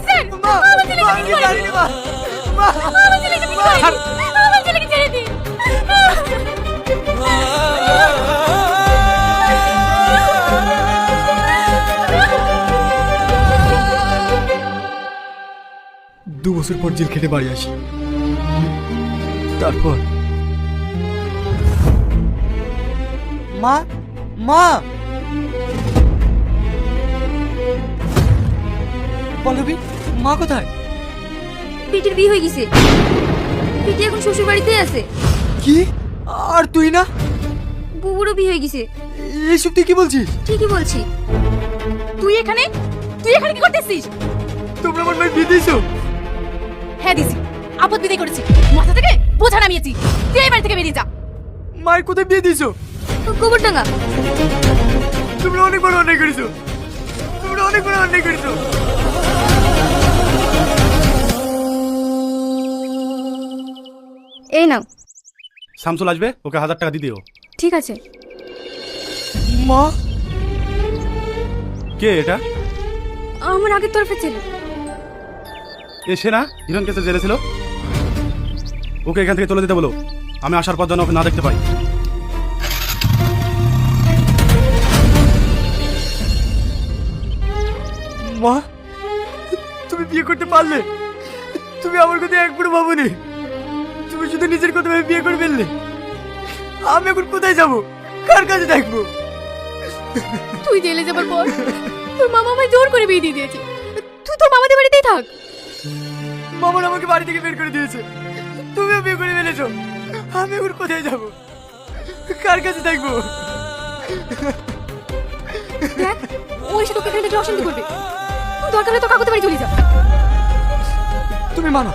Sir, মা আমার ছেলেকে মা, কি আমি করে জানি দিন? না, মা আমার ছেলেকে কি করে দিন? আমার ছেলেকে ছেড়ে দিন। দু বছর পর জেল খেটে বাড়ি আসি। তারপর মা মা পল্লবী, মা কোথায়? পিটির বিয়ে হয়ে গেছে। পিটি এখন শ্বশুর বাড়িতেই আছে। কি? আর তুই না? বুবুরও বিয়ে হয়ে গেছে। এইসব তুই কি বলছিস? ঠিকই বলছি। তুই এখানে কি করতেছিস? তোমরা আমার ভাই বিয়ে দিয়েছো? হ্যাঁ দিছি। আপদ বিদায় করেছি। মাথা থেকে বোঝা নামিয়েছি। তুই এই বাড়ি থেকে বেরিয়ে যা। মায়ের কোথায় বিয়ে দিয়েছো? গোবরডাঙ্গা। তোমরা অনেক বড় অন্যায় করেছো। তোমরা অনেক বড় অন্যায় করেছো। এই নাও। শামসুল আসবে, ওকে 1000 টাকা দিয়ে দিও। ঠিক আছে। মা, কে এটা? আমার আগের তরফে ছেলে। সে না হিরণ কেসে জেলে ছিল? ওকে এখান থেকে চলে যেতে বলো। আমি আসার পর যেন ওকে না দেখতে পাই। মা, তুমি বিয়ে করতে পারলে? তুমি আমার কথা একবারও ভাবোনি। তুমি শুধু নিজের কথা ভেবে বিয়ে করে ফেললে। আমি এখন কোথায় যাব? কার কাছে থাকবো? তুই জেলে যাবার পর তোর মামা আমায় জোর করে বিয়ে দিয়ে দিয়েছে। তুই তোর মামাদের বাড়িতেই থাক। মামার আমাকে বাড়ি থেকে বের করে দিয়েছে। তুমিও বিয়ে করে ফেলেছো। আমি এখন কোথায় যাব? কার কাছে থাকবো? দেখ, ও এসে তোকে এখানে দেখলে অশান্তি করবে। তুই দরকার হলে তোর কাকুদের বাড়ি চলে যা। তুমি মানা,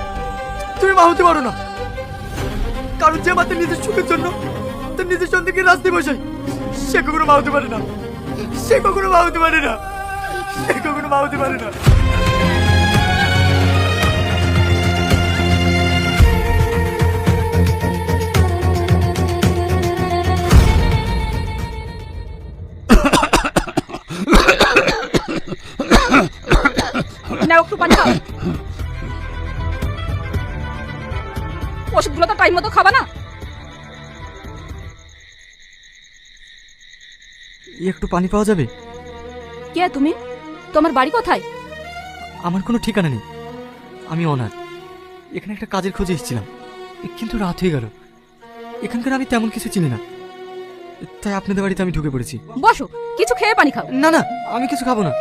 তুমি মা হতে পারো না। কারণ যে মাত্র নিজের সুখের জন্য তার নিজের সন্তানকে রাস্তায় বসাই, সে কখনো মা হতে পারে না। সে কখনো মা হতে পারে না। সে কখনো মা হতে পারে না। নাও একটু পানি খাও। ওষুধগুলো তো টাইম মতো খাবা না। একটু পানি পাওয়া যাবে? কে তুমি? তোমার বাড়ি কোথায়? আমার কোনো ঠিকানা নেই। আমি অনাথ। এখানে একটা কাজের খোঁজে এসেছিলাম, কিন্তু রাত হয়ে গেল। এখানকার আমি তেমন কিছু চিনি না, তাই আপনাদের বাড়িতে আমি ঢুকে পড়েছি। বসো, কিছু খেয়ে পানি খাও। না না, আমি কিছু খাবো না।